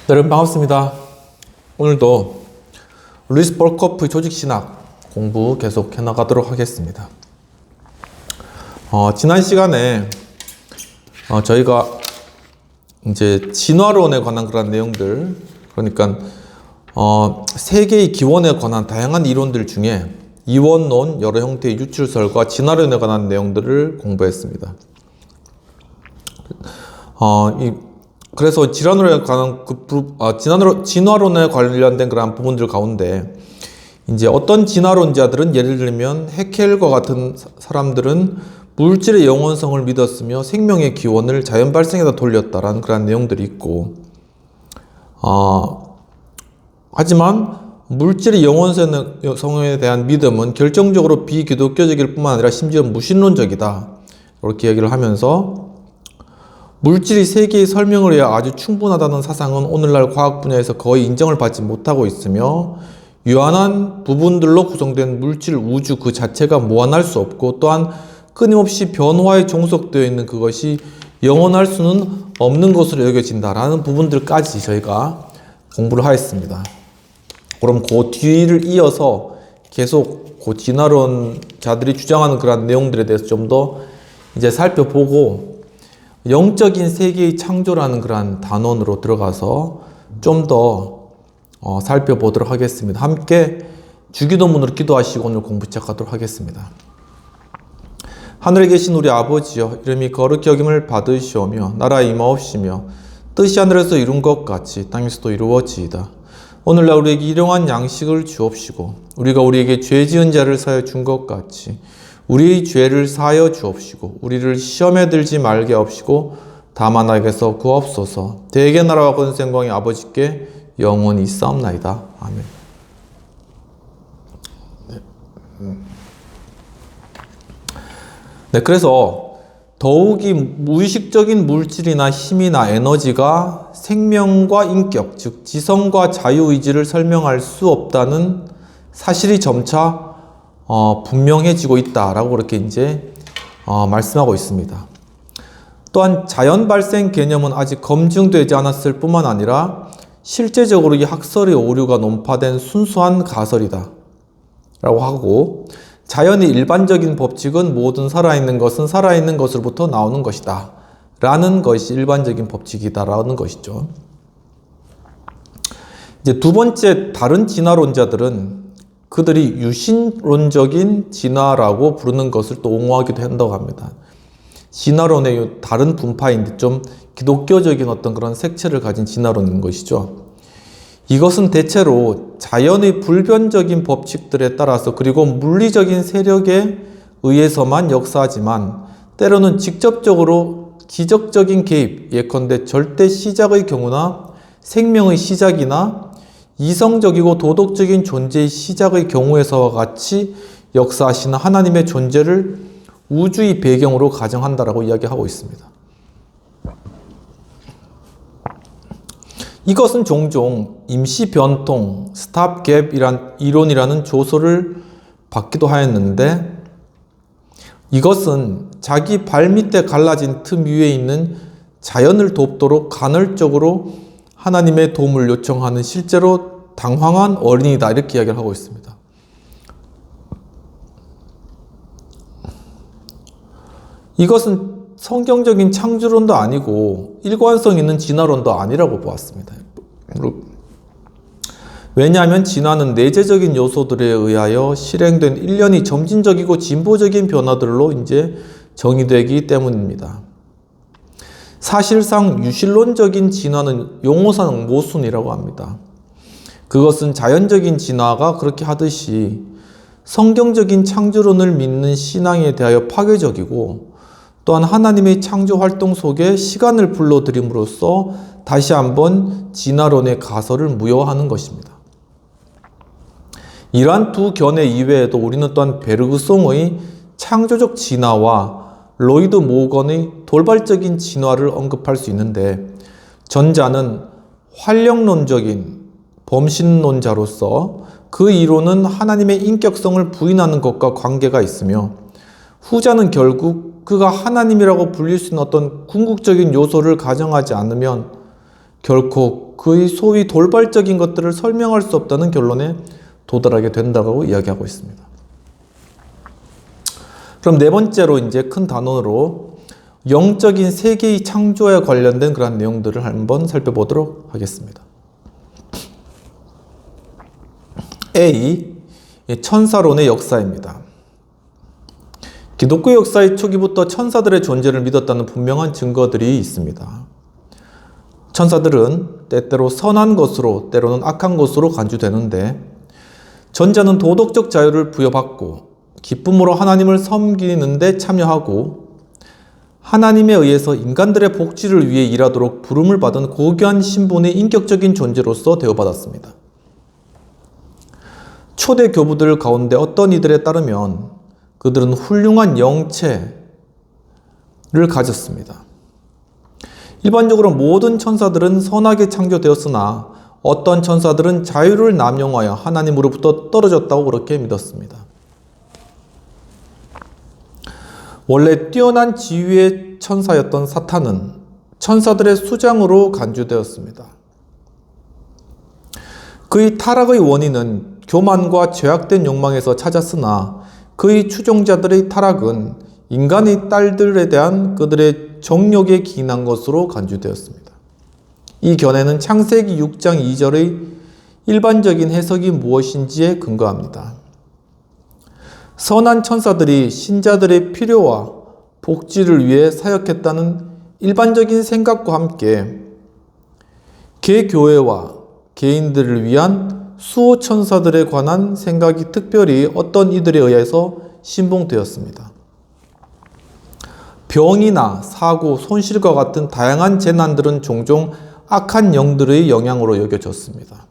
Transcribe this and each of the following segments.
네, 여러분 반갑습니다. 오늘도 루이스 볼코프의 조직신학 공부 계속 해나가도록 하겠습니다. 지난 시간에 저희가 이제 진화론에 관한 그런 내용들, 그러니까 세계의 기원에 관한 다양한 이론들 중에 이원론, 여러 형태의 유출설과 진화론에 관한 내용들을 공부했습니다. 그래서 진화론에 관련된 그런 부분들 가운데 이제 어떤 진화론자들은, 예를 들면 해켈과 같은 사람들은 물질의 영원성을 믿었으며 생명의 기원을 자연 발생에다 돌렸다라는 그런 내용들이 있고, 하지만 물질의 영원성에 대한 믿음은 결정적으로 비기독교적일 뿐만 아니라 심지어 무신론적이다, 이렇게 얘기를 하면서 물질이 세계의 설명을 위해 아주 충분하다는 사상은 오늘날 과학 분야에서 거의 인정을 받지 못하고 있으며, 유한한 부분들로 구성된 물질, 우주 그 자체가 무한할 수 없고, 또한 끊임없이 변화에 종속되어 있는 그것이 영원할 수는 없는 것으로 여겨진다라는 부분들까지 저희가 공부를 하였습니다. 그럼 그 뒤를 이어서 계속 그 진화론자들이 주장하는 그런 내용들에 대해서 좀 더 이제 살펴보고, 영적인 세계의 창조라는 그러한 단원으로 들어가서 좀 더 살펴보도록 하겠습니다. 함께 주기도문으로 기도하시고 오늘 공부 시작하도록 하겠습니다. 하늘에 계신 우리 아버지여, 이름이 거룩히 여김을 받으시오며 나라의 임하옵시며 뜻이 하늘에서 이룬 것 같이 땅에서도 이루어지이다. 오늘날 우리에게 일용할 양식을 주옵시고, 우리가 우리에게 죄 지은 자를 사하여 준 것 같이 우리의 죄를 사하여 주옵시고, 우리를 시험에 들지 말게 하옵시고 다만 악에서 구하옵소서. 대개 나라와 권세 영광이 아버지께 영원히 있사옵나이다. 아멘. 네, 그래서 더욱이 무의식적인 물질이나 힘이나 에너지가 생명과 인격, 즉 지성과 자유의지를 설명할 수 없다는 사실이 점차 분명해지고 있다라고 그렇게 이제 말씀하고 있습니다. 또한 자연 발생 개념은 아직 검증되지 않았을 뿐만 아니라 실제적으로 이 학설의 오류가 논파된 순수한 가설이다 라고 하고, 자연의 일반적인 법칙은 모든 살아있는 것은 살아있는 것으로부터 나오는 것이다 라는 것이 일반적인 법칙이다 라는 것이죠. 이제 두 번째, 다른 진화론자들은 그들이 유신론적인 진화라고 부르는 것을 또 옹호하기도 한다고 합니다. 진화론의 다른 분파인데 좀 기독교적인 어떤 그런 색채를 가진 진화론인 것이죠. 이것은 대체로 자연의 불변적인 법칙들에 따라서, 그리고 물리적인 세력에 의해서만 역사하지만 때로는 직접적으로 기적적인 개입, 예컨대 절대 시작의 경우나 생명의 시작이나 이성적이고 도덕적인 존재의 시작의 경우에서와 같이 역사하시는 하나님의 존재를 우주의 배경으로 가정한다라고 이야기하고 있습니다. 이것은 종종 임시 변통, 스탑갭이란 이론이라는 조소를 받기도 하였는데, 이것은 자기 발밑에 갈라진 틈 위에 있는 자연을 돕도록 간헐적으로 하나님의 도움을 요청하는 실제로 당황한 어린이다, 이렇게 이야기를 하고 있습니다. 이것은 성경적인 창조론도 아니고 일관성 있는 진화론도 아니라고 보았습니다. 왜냐하면 진화는 내재적인 요소들에 의하여 실행된 일련의 점진적이고 진보적인 변화들로 이제 정의되기 때문입니다. 사실상 유실론적인 진화는 용어상 모순이라고 합니다. 그것은 자연적인 진화가 그렇게 하듯이 성경적인 창조론을 믿는 신앙에 대하여 파괴적이고, 또한 하나님의 창조 활동 속에 시간을 불러들임으로써 다시 한번 진화론의 가설을 무효화하는 것입니다. 이러한 두 견해 이외에도 우리는 또한 베르그송의 창조적 진화와 로이드 모건의 돌발적인 진화를 언급할 수 있는데, 전자는 활력론적인 범신론자로서 그 이론은 하나님의 인격성을 부인하는 것과 관계가 있으며, 후자는 결국 그가 하나님이라고 불릴 수 있는 어떤 궁극적인 요소를 가정하지 않으면 결코 그의 소위 돌발적인 것들을 설명할 수 없다는 결론에 도달하게 된다고 이야기하고 있습니다. 그럼 네 번째로 이제 큰 단원으로 영적인 세계의 창조에 관련된 그런 내용들을 한번 살펴보도록 하겠습니다. A. 천사론의 역사입니다. 기독교 역사의 초기부터 천사들의 존재를 믿었다는 분명한 증거들이 있습니다. 천사들은 때때로 선한 것으로 때로는 악한 것으로 간주되는데 전자는 도덕적 자유를 부여받고 기쁨으로 하나님을 섬기는 데 참여하고 하나님에 의해서 인간들의 복지를 위해 일하도록 부름을 받은 고귀한 신분의 인격적인 존재로서 대우받았습니다. 초대 교부들 가운데 어떤 이들에 따르면 그들은 훌륭한 영체를 가졌습니다. 일반적으로 모든 천사들은 선하게 창조되었으나 어떤 천사들은 자유를 남용하여 하나님으로부터 떨어졌다고 그렇게 믿었습니다. 원래 뛰어난 지위의 천사였던 사탄은 천사들의 수장으로 간주되었습니다. 그의 타락의 원인은 교만과 죄악된 욕망에서 찾았으나 그의 추종자들의 타락은 인간의 딸들에 대한 그들의 정욕에 기인한 것으로 간주되었습니다. 이 견해는 창세기 6장 2절의 일반적인 해석이 무엇인지에 근거합니다. 선한 천사들이 신자들의 필요와 복지를 위해 사역했다는 일반적인 생각과 함께 개교회와 개인들을 위한 수호 천사들에 관한 생각이 특별히 어떤 이들에 의해서 신봉되었습니다. 병이나 사고, 손실과 같은 다양한 재난들은 종종 악한 영들의 영향으로 여겨졌습니다.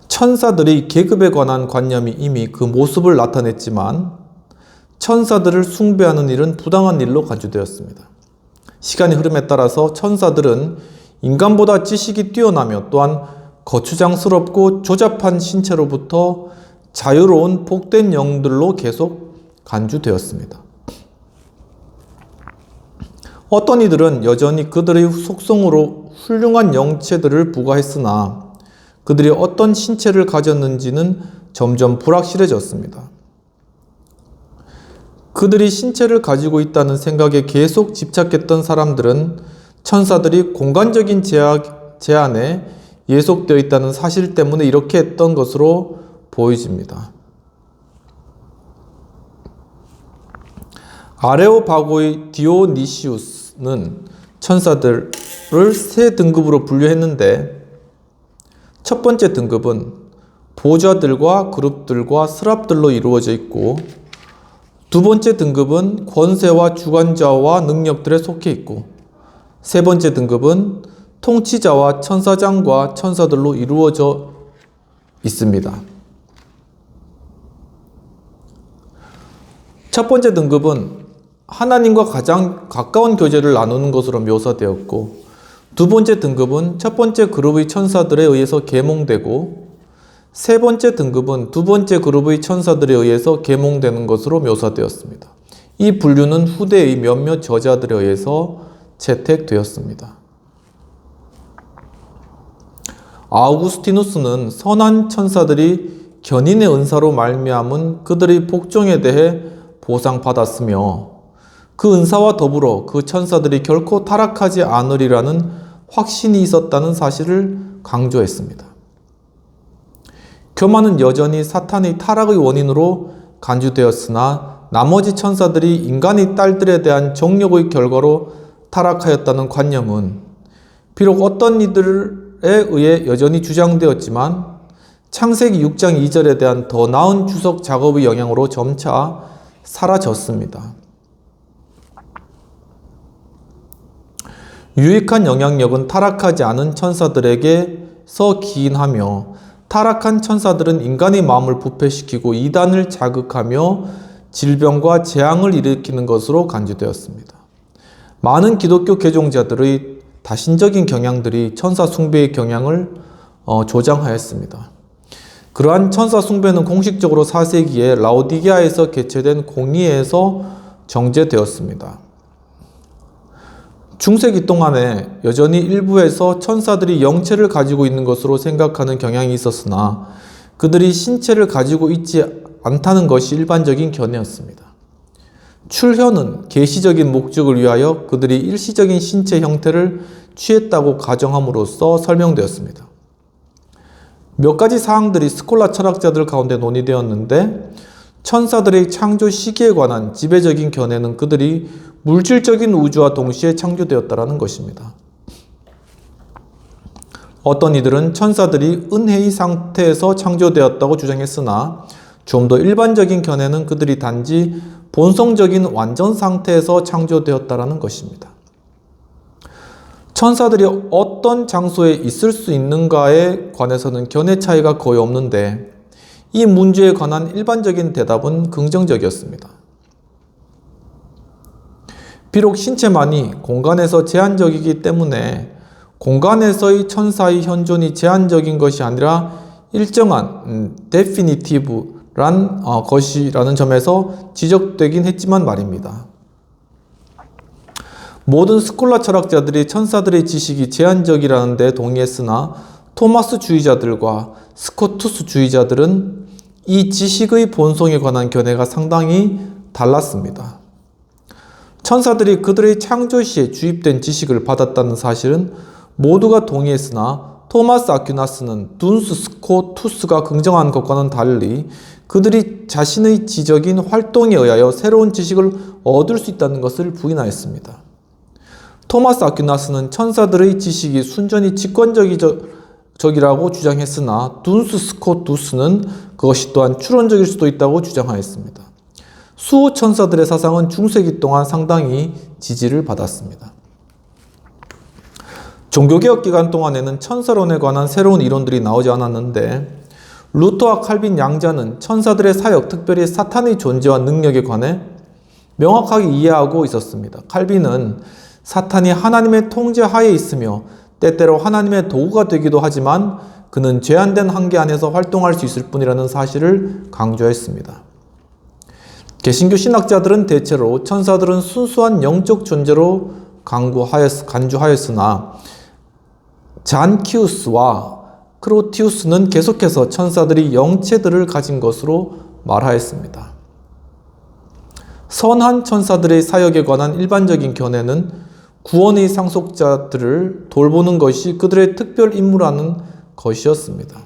천사들의 계급에 관한 관념이 이미 그 모습을 나타냈지만 천사들을 숭배하는 일은 부당한 일로 간주되었습니다. 시간의 흐름에 따라서 천사들은 인간보다 지식이 뛰어나며 또한 거추장스럽고 조잡한 신체로부터 자유로운 복된 영들로 계속 간주되었습니다. 어떤 이들은 여전히 그들의 속성으로 훌륭한 영체들을 부과했으나 그들이 어떤 신체를 가졌는지는 점점 불확실해졌습니다. 그들이 신체를 가지고 있다는 생각에 계속 집착했던 사람들은 천사들이 공간적인 제한에 예속되어 있다는 사실 때문에 이렇게 했던 것으로 보여집니다. 아레오파고의 디오니시우스는 천사들을 세 등급으로 분류했는데 첫 번째 등급은 보좌들과 그룹들과 스랍들로 이루어져 있고 두 번째 등급은 권세와 주관자와 능력들에 속해 있고 세 번째 등급은 통치자와 천사장과 천사들로 이루어져 있습니다. 첫 번째 등급은 하나님과 가장 가까운 교제를 나누는 것으로 묘사되었고 두 번째 등급은 첫 번째 그룹의 천사들에 의해서 계몽되고 세 번째 등급은 두 번째 그룹의 천사들에 의해서 계몽되는 것으로 묘사되었습니다. 이 분류는 후대의 몇몇 저자들에 의해서 채택되었습니다. 아우구스티누스는 선한 천사들이 견인의 은사로 말미암은 그들의 복종에 대해 보상받았으며 그 은사와 더불어 그 천사들이 결코 타락하지 않으리라는 확신이 있었다는 사실을 강조했습니다. 교만은 여전히 사탄의 타락의 원인으로 간주되었으나 나머지 천사들이 인간의 딸들에 대한 정욕의 결과로 타락하였다는 관념은 비록 어떤 이들에 의해 여전히 주장되었지만 창세기 6장 2절에 대한 더 나은 주석 작업의 영향으로 점차 사라졌습니다. 유익한 영향력은 타락하지 않은 천사들에게서 기인하며 타락한 천사들은 인간의 마음을 부패시키고 이단을 자극하며 질병과 재앙을 일으키는 것으로 간주되었습니다. 많은 기독교 개종자들의 다신적인 경향들이 천사 숭배의 경향을 조장하였습니다. 그러한 천사 숭배는 공식적으로 4세기에 라오디게아에서 개최된 공의회에서 정죄되었습니다. 중세기 동안에 여전히 일부에서 천사들이 영체를 가지고 있는 것으로 생각하는 경향이 있었으나 그들이 신체를 가지고 있지 않다는 것이 일반적인 견해였습니다. 출현은 계시적인 목적을 위하여 그들이 일시적인 신체 형태를 취했다고 가정함으로써 설명되었습니다. 몇 가지 사항들이 스콜라 철학자들 가운데 논의되었는데 천사들의 창조 시기에 관한 지배적인 견해는 그들이 물질적인 우주와 동시에 창조되었다는 것입니다. 어떤 이들은 천사들이 은혜의 상태에서 창조되었다고 주장했으나 좀 더 일반적인 견해는 그들이 단지 본성적인 완전 상태에서 창조되었다는 것입니다. 천사들이 어떤 장소에 있을 수 있는가에 관해서는 견해 차이가 거의 없는데 이 문제에 관한 일반적인 대답은 긍정적이었습니다. 비록 신체만이 공간에서 제한적이기 때문에 공간에서의 천사의 현존이 제한적인 것이 아니라 일정한 데피니티브란 것이라는 점에서 지적되긴 했지만 말입니다. 모든 스콜라 철학자들이 천사들의 지식이 제한적이라는 데 동의했으나 토마스 주의자들과 스코투스 주의자들은 이 지식의 본성에 관한 견해가 상당히 달랐습니다. 천사들이 그들의 창조 시에 주입된 지식을 받았다는 사실은 모두가 동의했으나 토마스 아퀴나스는 둔스 스코투스가 긍정한 것과는 달리 그들이 자신의 지적인 활동에 의하여 새로운 지식을 얻을 수 있다는 것을 부인하였습니다. 토마스 아퀴나스는 천사들의 지식이 순전히 직관적이라고 주장했으나 둔스 스코투스는 그것이 또한 추론적일 수도 있다고 주장하였습니다. 수호 천사들의 사상은 중세기 동안 상당히 지지를 받았습니다. 종교개혁 기간 동안에는 천사론에 관한 새로운 이론들이 나오지 않았는데 루터와 칼빈 양자는 천사들의 사역, 특별히 사탄의 존재와 능력에 관해 명확하게 이해하고 있었습니다. 칼빈은 사탄이 하나님의 통제 하에 있으며 때때로 하나님의 도구가 되기도 하지만 그는 제한된 한계 안에서 활동할 수 있을 뿐이라는 사실을 강조했습니다. 개신교 신학자들은 대체로 천사들은 순수한 영적 존재로 간주하였으나 잔키우스와 크로티우스는 계속해서 천사들이 영체들을 가진 것으로 말하였습니다. 선한 천사들의 사역에 관한 일반적인 견해는 구원의 상속자들을 돌보는 것이 그들의 특별 임무라는 것이었습니다.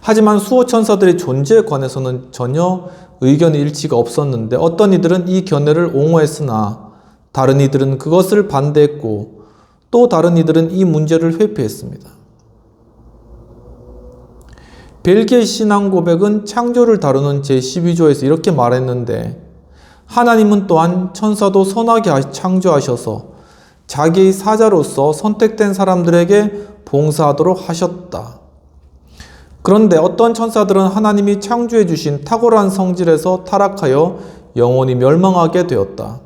하지만 수호 천사들의 존재에 관해서는 전혀 의견의 일치가 없었는데 어떤 이들은 이 견해를 옹호했으나 다른 이들은 그것을 반대했고 또 다른 이들은 이 문제를 회피했습니다. 벨기에 신앙 고백은 창조를 다루는 제12조에서 이렇게 말했는데 하나님은 또한 천사도 선하게 창조하셔서 자기의 사자로서 선택된 사람들에게 봉사하도록 하셨다. 그런데 어떤 천사들은 하나님이 창조해 주신 탁월한 성질에서 타락하여 영원히 멸망하게 되었다.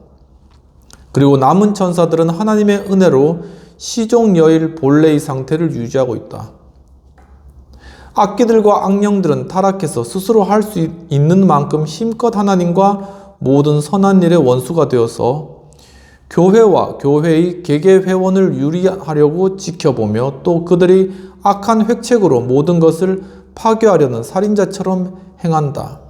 그리고 남은 천사들은 하나님의 은혜로 시종여일 본래의 상태를 유지하고 있다. 악귀들과 악령들은 타락해서 스스로 할 수 있는 만큼 힘껏 하나님과 모든 선한 일의 원수가 되어서 교회와 교회의 개개 회원을 유리하려고 지켜보며 또 그들이 악한 획책으로 모든 것을 파괴하려는 살인자처럼 행한다.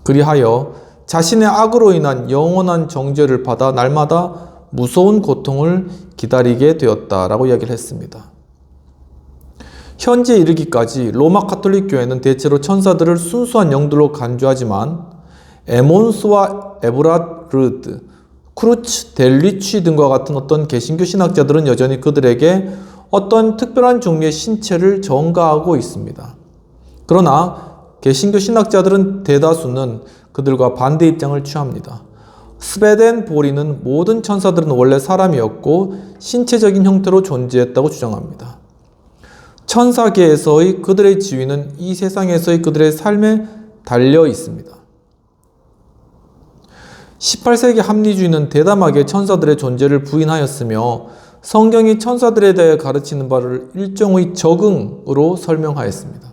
그리하여 자신의 악으로 인한 영원한 정죄를 받아 날마다 무서운 고통을 기다리게 되었다라고 이야기를 했습니다. 현재 이르기까지 로마 가톨릭 교회는 대체로 천사들을 순수한 영들로 간주하지만 에몬스와 에브라르드, 크루츠, 델리취 등과 같은 어떤 개신교 신학자들은 여전히 그들에게 어떤 특별한 종류의 신체를 전가하고 있습니다. 그러나 개신교 신학자들은 대다수는 그들과 반대 입장을 취합니다. 스베덴보리는 모든 천사들은 원래 사람이었고 신체적인 형태로 존재했다고 주장합니다. 천사계에서의 그들의 지위는 이 세상에서의 그들의 삶에 달려 있습니다. 18세기 합리주의는 대담하게 천사들의 존재를 부인하였으며 성경이 천사들에 대해 가르치는 바를 일종의 적응으로 설명하였습니다.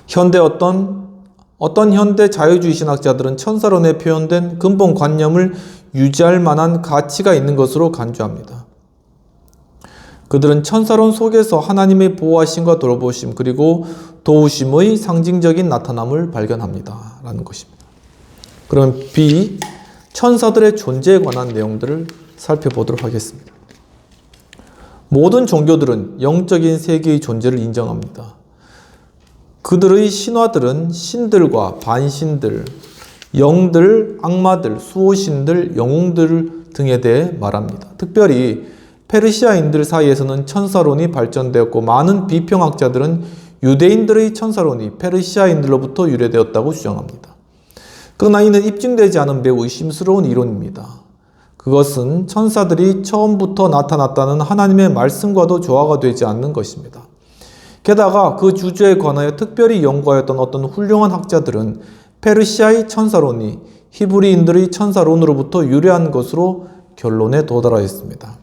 현대 어떤 어떤 현대 자유주의 신학자들은 천사론에 표현된 근본 관념을 유지할 만한 가치가 있는 것으로 간주합니다. 그들은 천사론 속에서 하나님의 보호하심과 돌보심 그리고 도우심의 상징적인 나타남을 발견합니다. 라는 것입니다. 그럼 B, 천사들의 존재에 관한 내용들을 살펴보도록 하겠습니다. 모든 종교들은 영적인 세계의 존재를 인정합니다. 그들의 신화들은 신들과 반신들, 영들, 악마들, 수호신들, 영웅들 등에 대해 말합니다. 특별히 페르시아인들 사이에서는 천사론이 발전되었고 많은 비평학자들은 유대인들의 천사론이 페르시아인들로부터 유래되었다고 주장합니다. 그러나 이는 입증되지 않은 매우 의심스러운 이론입니다. 그것은 천사들이 처음부터 나타났다는 하나님의 말씀과도 조화가 되지 않는 것입니다. 게다가 그 주제에 관하여 특별히 연구하였던 어떤 훌륭한 학자들은 페르시아의 천사론이 히브리인들의 천사론으로부터 유래한 것으로 결론에 도달하였습니다.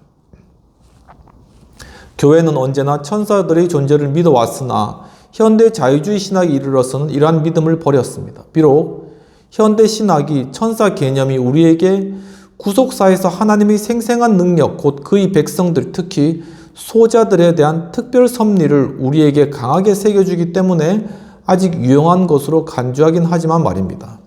교회는 언제나 천사들의 존재를 믿어왔으나 현대 자유주의 신학에 이르러서는 이러한 믿음을 버렸습니다. 비록 현대 신학이 천사 개념이 우리에게 구속사에서 하나님의 생생한 능력, 곧 그의 백성들, 특히 소자들에 대한 특별 섭리를 우리에게 강하게 새겨주기 때문에 아직 유용한 것으로 간주하긴 하지만 말입니다.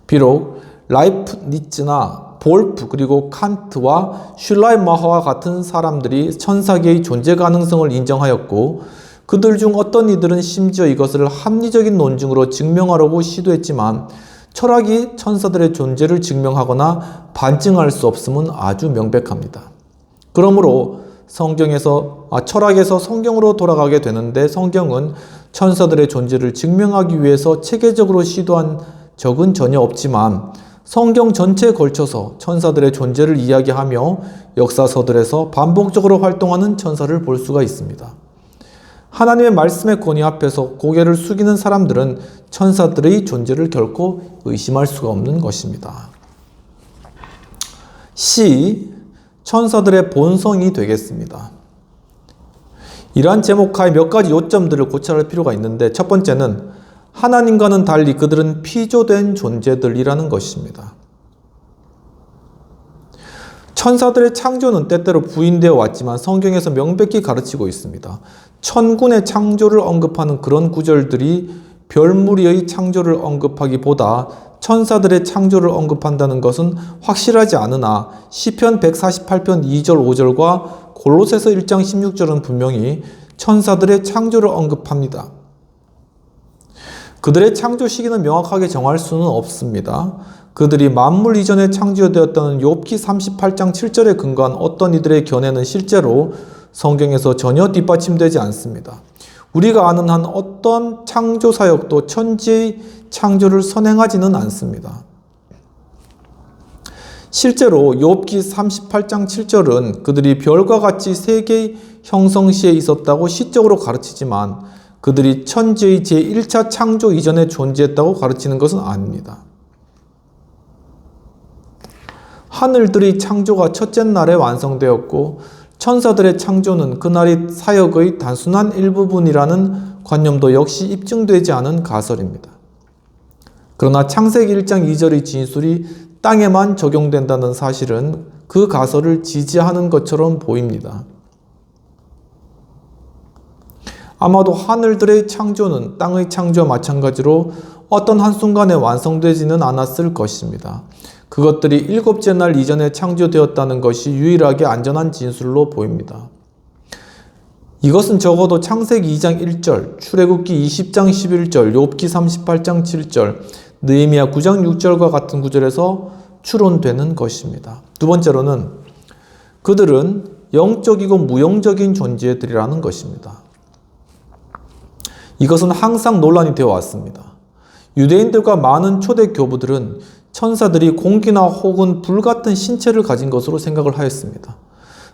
비록 라이프니츠나 볼프 그리고 칸트와 슐라이마허와 같은 사람들이 천사계의 존재 가능성을 인정하였고 그들 중 어떤 이들은 심지어 이것을 합리적인 논증으로 증명하려고 시도했지만 철학이 천사들의 존재를 증명하거나 반증할 수 없음은 아주 명백합니다. 그러므로 철학에서 성경으로 돌아가게 되는데 성경은 천사들의 존재를 증명하기 위해서 체계적으로 시도한 적은 전혀 없지만 성경 전체에 걸쳐서 천사들의 존재를 이야기하며 역사서들에서 반복적으로 활동하는 천사를 볼 수가 있습니다. 하나님의 말씀의 권위 앞에서 고개를 숙이는 사람들은 천사들의 존재를 결코 의심할 수가 없는 것입니다. C. 천사들의 본성이 되겠습니다. 이러한 제목하에 몇 가지 요점들을 고찰할 필요가 있는데 첫 번째는 하나님과는 달리 그들은 피조된 존재들이라는 것입니다. 천사들의 창조는 때때로 부인되어 왔지만 성경에서 명백히 가르치고 있습니다. 천군의 창조를 언급하는 그런 구절들이 별무리의 창조를 언급하기보다 천사들의 창조를 언급한다는 것은 확실하지 않으나 시편 148편 2절 5절과 골로새서 1장 16절은 분명히 천사들의 창조를 언급합니다. 그들의 창조 시기는 명확하게 정할 수는 없습니다. 그들이 만물 이전에 창조되었다는 욥기 38장 7절에 근거한 어떤 이들의 견해는 실제로 성경에서 전혀 뒷받침되지 않습니다. 우리가 아는 한 어떤 창조 사역도 천지의 창조를 선행하지는 않습니다. 실제로 욥기 38장 7절은 그들이 별과 같이 세계의 형성 시에 있었다고 시적으로 가르치지만 그들이 천지의 제1차 창조 이전에 존재했다고 가르치는 것은 아닙니다. 하늘들의 창조가 첫째 날에 완성되었고 천사들의 창조는 그날의 사역의 단순한 일부분이라는 관념도 역시 입증되지 않은 가설입니다. 그러나 창세기 1장 2절의 진술이 땅에만 적용된다는 사실은 그 가설을 지지하는 것처럼 보입니다. 아마도 하늘들의 창조는 땅의 창조와 마찬가지로 어떤 한순간에 완성되지는 않았을 것입니다. 그것들이 일곱째 날 이전에 창조되었다는 것이 유일하게 안전한 진술로 보입니다. 이것은 적어도 창세기 2장 1절, 출애굽기 20장 11절, 욥기 38장 7절, 느헤미야 9장 6절과 같은 구절에서 추론되는 것입니다. 두 번째로는 그들은 영적이고 무영적인 존재들이라는 것입니다. 이것은 항상 논란이 되어 왔습니다. 유대인들과 많은 초대 교부들은 천사들이 공기나 혹은 불 같은 신체를 가진 것으로 생각을 하였습니다.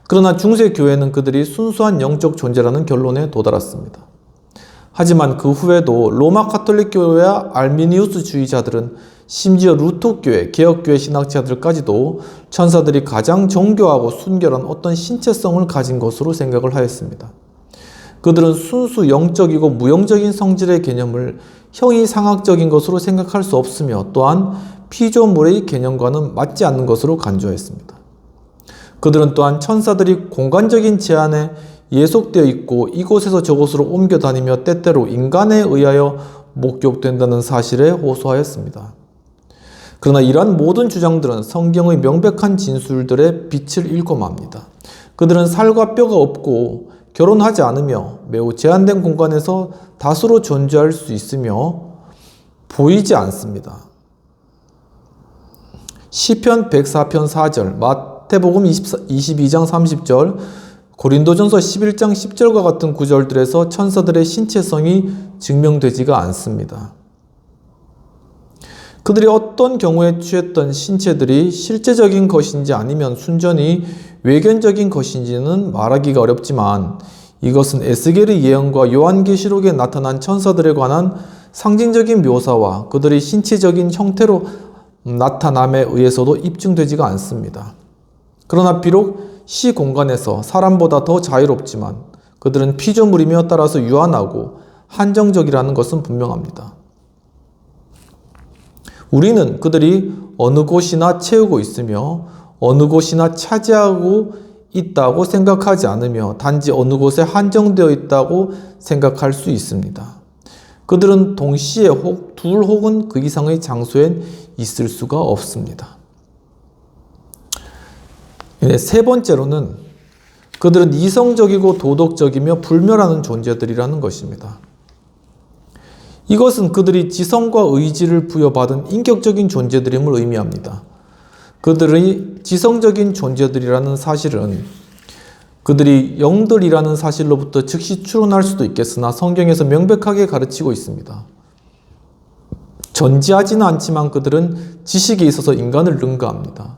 그러나 중세 교회는 그들이 순수한 영적 존재라는 결론에 도달했습니다. 하지만 그 후에도 로마 가톨릭 교회와 알미니우스 주의자들은 심지어 루터교회, 개혁교회 신학자들까지도 천사들이 가장 정교하고 순결한 어떤 신체성을 가진 것으로 생각을 하였습니다. 그들은 순수 영적이고 무영적인 성질의 개념을 형이상학적인 것으로 생각할 수 없으며 또한 피조물의 개념과는 맞지 않는 것으로 간주하였습니다. 그들은 또한 천사들이 공간적인 제한에 예속되어 있고 이곳에서 저곳으로 옮겨 다니며 때때로 인간에 의하여 목격된다는 사실에 호소하였습니다. 그러나 이러한 모든 주장들은 성경의 명백한 진술들의 빛을 잃고 맙니다. 그들은 살과 뼈가 없고 결혼하지 않으며 매우 제한된 공간에서 다수로 존재할 수 있으며 보이지 않습니다. 시편 104편 4절, 마태복음 22장 30절, 고린도전서 11장 10절과 같은 구절들에서 천사들의 신체성이 증명되지가 않습니다. 그들이 어떤 경우에 취했던 신체들이 실제적인 것인지 아니면 순전히 외견적인 것인지는 말하기가 어렵지만 이것은 에스겔의 예언과 요한계시록에 나타난 천사들에 관한 상징적인 묘사와 그들의 신체적인 형태로 나타남에 의해서도 입증되지가 않습니다. 그러나 비록 시공간에서 사람보다 더 자유롭지만 그들은 피조물이며 따라서 유한하고 한정적이라는 것은 분명합니다. 우리는 그들이 어느 곳이나 채우고 있으며 어느 곳이나 차지하고 있다고 생각하지 않으며 단지 어느 곳에 한정되어 있다고 생각할 수 있습니다. 그들은 동시에 둘 혹은 그 이상의 장소에 있을 수가 없습니다. 세 번째로는 그들은 이성적이고 도덕적이며 불멸하는 존재들이라는 것입니다. 이것은 그들이 지성과 의지를 부여받은 인격적인 존재들임을 의미합니다. 그들의 지성적인 존재들이라는 사실은 그들이 영들이라는 사실로부터 즉시 추론할 수도 있겠으나 성경에서 명백하게 가르치고 있습니다. 전지하지는 않지만 그들은 지식에 있어서 인간을 능가합니다.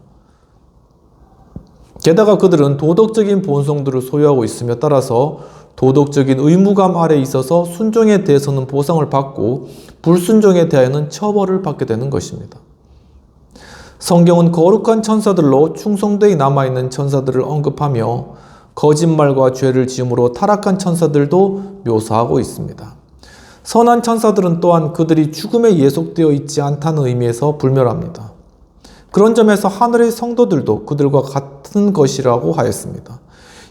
게다가 그들은 도덕적인 본성들을 소유하고 있으며 따라서 도덕적인 의무감 아래에 있어서 순종에 대해서는 보상을 받고 불순종에 대하여는 처벌을 받게 되는 것입니다. 성경은 거룩한 천사들로 충성되이 남아있는 천사들을 언급하며 거짓말과 죄를 지음으로 타락한 천사들도 묘사하고 있습니다. 선한 천사들은 또한 그들이 죽음에 예속되어 있지 않다는 의미에서 불멸합니다. 그런 점에서 하늘의 성도들도 그들과 같은 것이라고 하였습니다.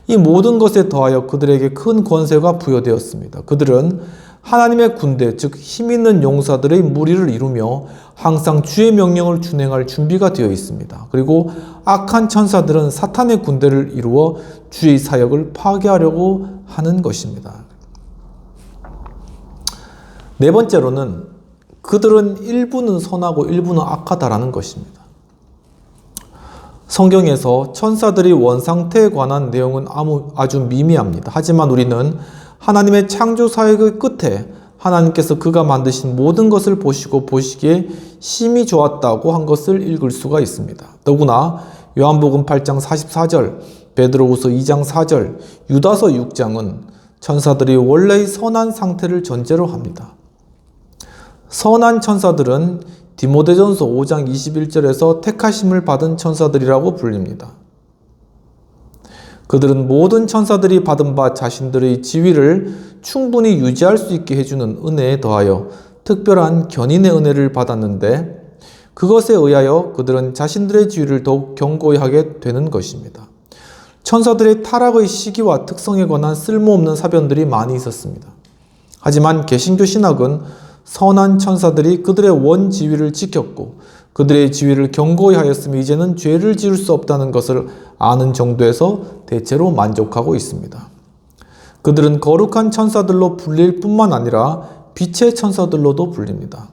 이 모든 것에 더하여 그들에게 큰 권세가 부여되었습니다. 그들은 하나님의 군대, 즉 힘있는 용사들의 무리를 이루며 항상 주의 명령을 준행할 준비가 되어 있습니다. 그리고 악한 천사들은 사탄의 군대를 이루어 주의 사역을 파괴하려고 하는 것입니다. 네 번째로는 그들은 일부는 선하고 일부는 악하다라는 것입니다. 성경에서 천사들이 원상태에 관한 내용은 아주 미미합니다. 하지만 우리는 하나님의 창조 사역의 끝에 하나님께서 그가 만드신 모든 것을 보시고 보시기에 심히 좋았다고 한 것을 읽을 수가 있습니다. 더구나 요한복음 8장 44절, 베드로후서 2장 4절, 유다서 6장은 천사들이 원래의 선한 상태를 전제로 합니다. 선한 천사들은 디모데전서 5장 21절에서 택하심을 받은 천사들이라고 불립니다. 그들은 모든 천사들이 받은 바 자신들의 지위를 충분히 유지할 수 있게 해주는 은혜에 더하여 특별한 견인의 은혜를 받았는데 그것에 의하여 그들은 자신들의 지위를 더욱 견고히 하게 되는 것입니다. 천사들의 타락의 시기와 특성에 관한 쓸모없는 사변들이 많이 있었습니다. 하지만 개신교 신학은 선한 천사들이 그들의 원 지위를 지켰고 그들의 지위를 견고히 하였으며 이제는 죄를 지을 수 없다는 것을 아는 정도에서 대체로 만족하고 있습니다. 그들은 거룩한 천사들로 불릴 뿐만 아니라 빛의 천사들로도 불립니다.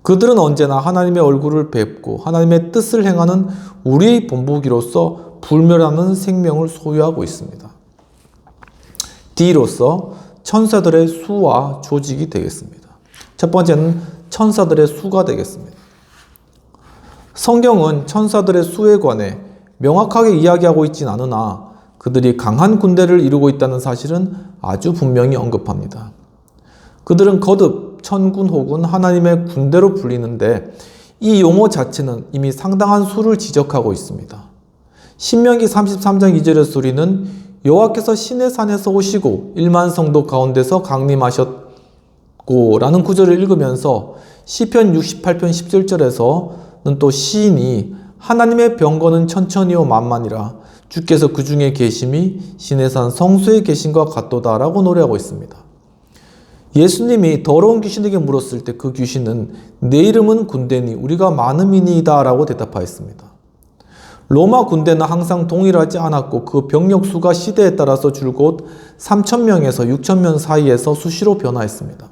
그들은 언제나 하나님의 얼굴을 뵙고 하나님의 뜻을 행하는 우리의 본보기로서 불멸하는 생명을 소유하고 있습니다. D로서 천사들의 수와 조직이 되겠습니다. 첫 번째는 천사들의 수가 되겠습니다. 성경은 천사들의 수에 관해 명확하게 이야기하고 있진 않으나 그들이 강한 군대를 이루고 있다는 사실은 아주 분명히 언급합니다. 그들은 거듭 천군 혹은 하나님의 군대로 불리는데 이 용어 자체는 이미 상당한 수를 지적하고 있습니다. 신명기 33장 2절의 소리는 여호와께서 시내산에서 오시고 1만 성도 가운데서 강림하셨고 받고 라는 구절을 읽으면서 시편 68편 17절에서는 또 시인이 하나님의 병거는 천천히요 만만이라 주께서 그 중에 계심이 신의 산 성소에 계심과 같도다 라고 노래하고 있습니다. 예수님이 더러운 귀신에게 물었을 때 그 귀신은 내 이름은 군대니 우리가 많음이니이다 라고 대답하였습니다. 로마 군대는 항상 동일하지 않았고 그 병력 수가 시대에 따라서 줄곧 3,000명에서 6,000명 사이에서 수시로 변화했습니다.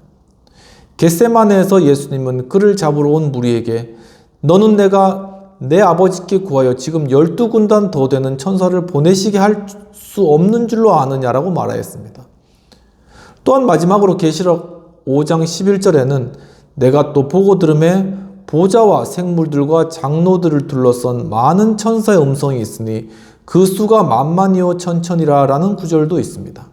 겟세마네에서 예수님은 그를 잡으러 온 무리에게 너는 내가 내 아버지께 구하여 지금 12군단 더 되는 천사를 보내시게 할 수 없는 줄로 아느냐라고 말하였습니다. 또한 마지막으로 계시록 5장 11절에는 내가 또 보고 들음에 보좌와 생물들과 장로들을 둘러싼 많은 천사의 음성이 있으니 그 수가 만만이요 천천이라 라는 구절도 있습니다.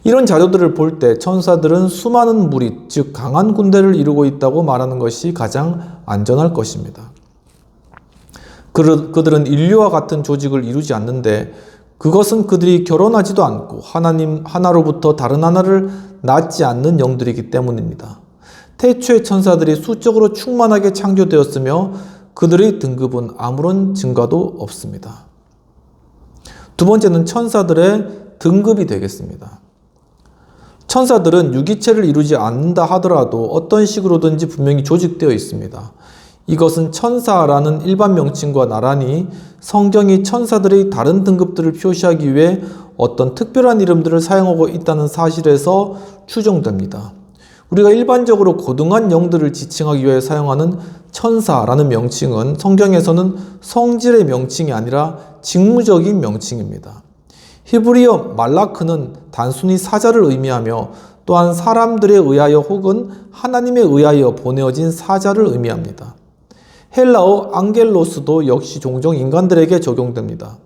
이런 자료들을 볼 때 천사들은 수많은 무리, 즉 강한 군대를 이루고 있다고 말하는 것이 가장 안전할 것입니다. 그들은 인류와 같은 조직을 이루지 않는데 그것은 그들이 결혼하지도 않고 하나님 하나로부터 다른 하나를 낳지 않는 영들이기 때문입니다. 태초의 천사들이 수적으로 충만하게 창조되었으며 그들의 등급은 아무런 증가도 없습니다. 두 번째는 천사들의 등급이 되겠습니다. 천사들은 유기체를 이루지 않는다 하더라도 어떤 식으로든지 분명히 조직되어 있습니다. 이것은 천사라는 일반 명칭과 나란히 성경이 천사들의 다른 등급들을 표시하기 위해 어떤 특별한 이름들을 사용하고 있다는 사실에서 추정됩니다. 우리가 일반적으로 고등한 영들을 지칭하기 위해 사용하는 천사라는 명칭은 성경에서는 성질의 명칭이 아니라 직무적인 명칭입니다. 히브리어 말라크는 단순히 사자를 의미하며 또한 사람들에 의하여 혹은 하나님에 의하여 보내어진 사자를 의미합니다. 헬라어 앙겔로스도 역시 종종 인간들에게 적용됩니다.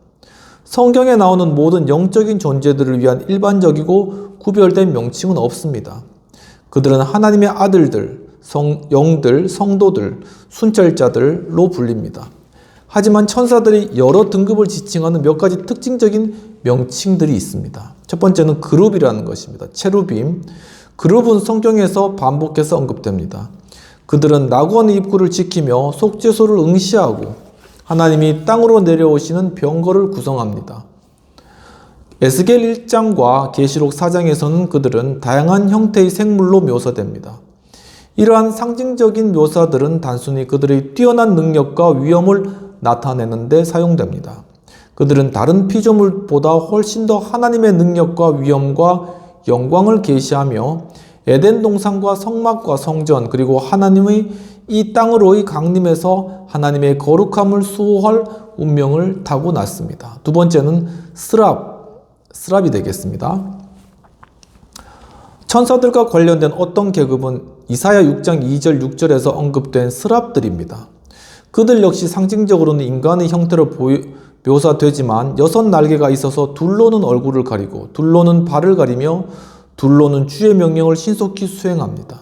성경에 나오는 모든 영적인 존재들을 위한 일반적이고 구별된 명칭은 없습니다. 그들은 하나님의 아들들, 영들, 성도들, 순찰자들로 불립니다. 하지만 천사들이 여러 등급을 지칭하는 몇 가지 특징적인 명칭들이 있습니다. 첫 번째는 그룹이라는 것입니다. 체루빔. 그룹은 성경에서 반복해서 언급됩니다. 그들은 낙원의 입구를 지키며 속죄소를 응시하고 하나님이 땅으로 내려오시는 병거를 구성합니다. 에스겔 1장과 계시록 4장에서는 그들은 다양한 형태의 생물로 묘사됩니다. 이러한 상징적인 묘사들은 단순히 그들의 뛰어난 능력과 위엄을 나타내는 데 사용됩니다. 그들은 다른 피조물보다 훨씬 더 하나님의 능력과 위엄과 영광을 계시하며 에덴 동산과 성막과 성전 그리고 하나님의 이 땅으로의 강림에서 하나님의 거룩함을 수호할 운명을 타고났습니다. 두 번째는 스랍이 되겠습니다. 천사들과 관련된 어떤 계급은 이사야 6장 2절 6절에서 언급된 스랍들입니다. 그들 역시 상징적으로는 인간의 형태로 묘사되지만 6날개가 있어서 둘로는 얼굴을 가리고 둘로는 발을 가리며 둘로는 주의 명령을 신속히 수행합니다.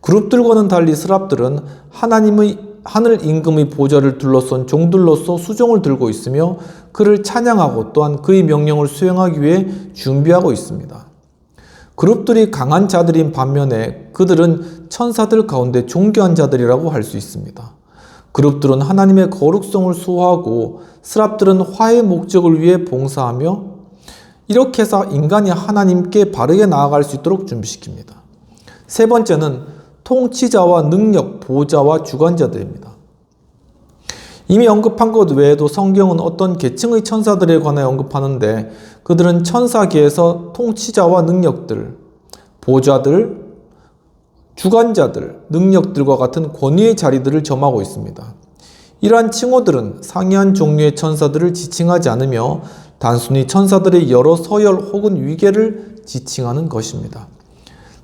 그룹들과는 달리 스랍들은 하나님의 하늘 임금의 보좌를 둘러싼 종들로서 수종을 들고 있으며 그를 찬양하고 또한 그의 명령을 수행하기 위해 준비하고 있습니다. 그룹들이 강한 자들인 반면에 그들은 천사들 가운데 존귀한 자들이라고 할 수 있습니다. 그룹들은 하나님의 거룩성을 수호하고 스랍들은 화해의 목적을 위해 봉사하며 이렇게 해서 인간이 하나님께 바르게 나아갈 수 있도록 준비시킵니다. 세 번째는 통치자와 능력, 보좌와 주관자들입니다. 이미 언급한 것 외에도 성경은 어떤 계층의 천사들에 관하여 언급하는데 그들은 천사계에서 통치자와 능력들, 보좌들, 주관자들, 능력들과 같은 권위의 자리들을 점하고 있습니다. 이러한 칭호들은 상이한 종류의 천사들을 지칭하지 않으며 단순히 천사들의 여러 서열 혹은 위계를 지칭하는 것입니다.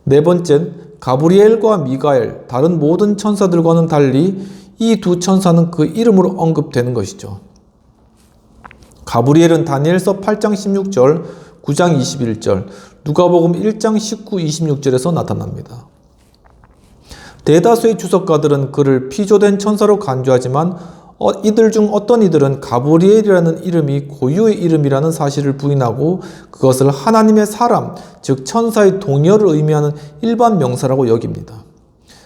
네 번째는 가브리엘과 미가엘, 다른 모든 천사들과는 달리 이 두 천사는 그 이름으로 언급되는 것이죠. 가브리엘은 다니엘서 8장 16절, 9장 21절, 누가복음 1장 19, 26절에서 나타납니다. 대다수의 주석가들은 그를 피조된 천사로 간주하지만 이들 중 어떤 이들은 가브리엘이라는 이름이 고유의 이름이라는 사실을 부인하고 그것을 하나님의 사람, 즉 천사의 동혈을 의미하는 일반 명사라고 여깁니다.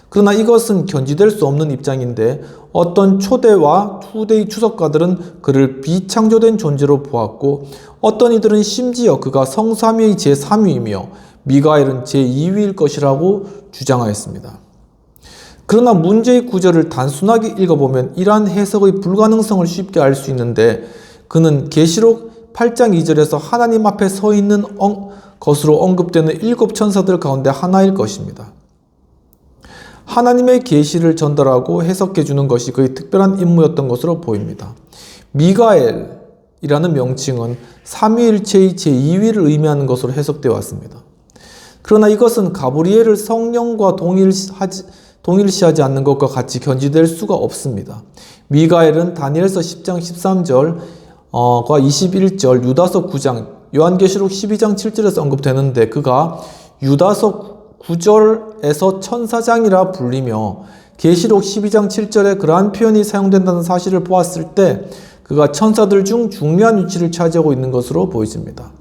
그러나 이것은 견지될 수 없는 입장인데 어떤 초대와 투데이 추석가들은 그를 비창조된 존재로 보았고 어떤 이들은 심지어 그가 성삼위의 제3위이며 미가엘은 제2위일 것이라고 주장하였습니다. 그러나 문제의 구절을 단순하게 읽어보면 이러한 해석의 불가능성을 쉽게 알 수 있는데 그는 계시록 8장 2절에서 하나님 앞에 서 있는 것으로 언급되는 7 천사들 가운데 하나일 것입니다. 하나님의 계시를 전달하고 해석해 주는 것이 그의 특별한 임무였던 것으로 보입니다. 미가엘이라는 명칭은 삼위일체의 제2위를 의미하는 것으로 해석되어 왔습니다. 그러나 이것은 가브리엘을 성령과 동일시하지 않는 것과 같이 견지될 수가 없습니다. 미가엘은 다니엘서 10장 13절과 21절, 유다서 9장, 요한계시록 12장 7절에서 언급되는데 그가 유다서 9절에서 천사장이라 불리며 계시록 12장 7절에 그러한 표현이 사용된다는 사실을 보았을 때 그가 천사들 중 중요한 위치를 차지하고 있는 것으로 보여집니다.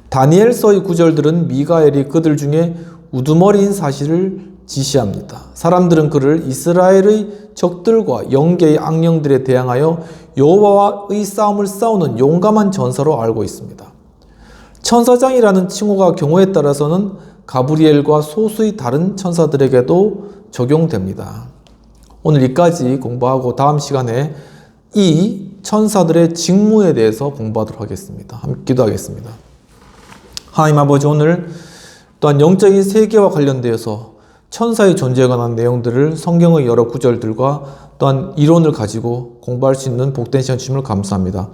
다니엘서의 구절들은 미가엘이 그들 중에 우두머리인 사실을 지시합니다. 사람들은 그를 이스라엘의 적들과 영계의 악령들에 대항하여 여호와와의 싸움을 싸우는 용감한 전사로 알고 있습니다. 천사장이라는 칭호가 경우에 따라서는 가브리엘과 소수의 다른 천사들에게도 적용됩니다. 오늘 여기까지 공부하고 다음 시간에 이 천사들의 직무에 대해서 공부하도록 하겠습니다. 함께 기도하겠습니다. 하나님 아버지, 오늘 또한 영적인 세계와 관련되어서 천사의 존재에 관한 내용들을 성경의 여러 구절들과 또한 이론을 가지고 공부할 수 있는 복된 시간 주심을 감사합니다.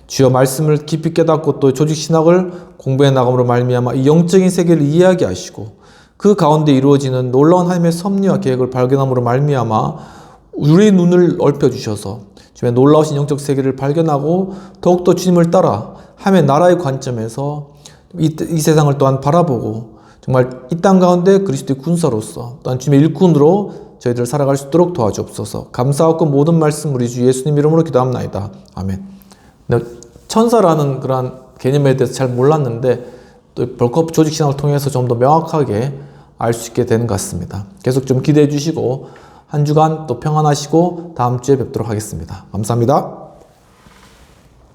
주여 말씀을 깊이 깨닫고 또 조직신학을 공부해 나감으로 말미암아 이 영적인 세계를 이해하게 하시고 그 가운데 이루어지는 놀라운 하나님의 섭리와 계획을 발견함으로 말미암아 우리의 눈을 넓혀주셔서 주님의 놀라우신 영적 세계를 발견하고 더욱더 주님을 따라 하나님의 나라의 관점에서 이 세상을 또한 바라보고 정말 이 땅 가운데 그리스도의 군사로서 또한 주님의 일꾼으로 저희들 살아갈 수 있도록 도와주옵소서. 감사하고 모든 말씀 우리 주 예수님 이름으로 기도합나이다. 아멘. 천사라는 그런 개념에 대해서 잘 몰랐는데 또 벌컥 조직신학을 통해서 좀 더 명확하게 알 수 있게 되는 것 같습니다. 계속 좀 기대해 주시고 한 주간 또 평안하시고 다음 주에 뵙도록 하겠습니다. 감사합니다.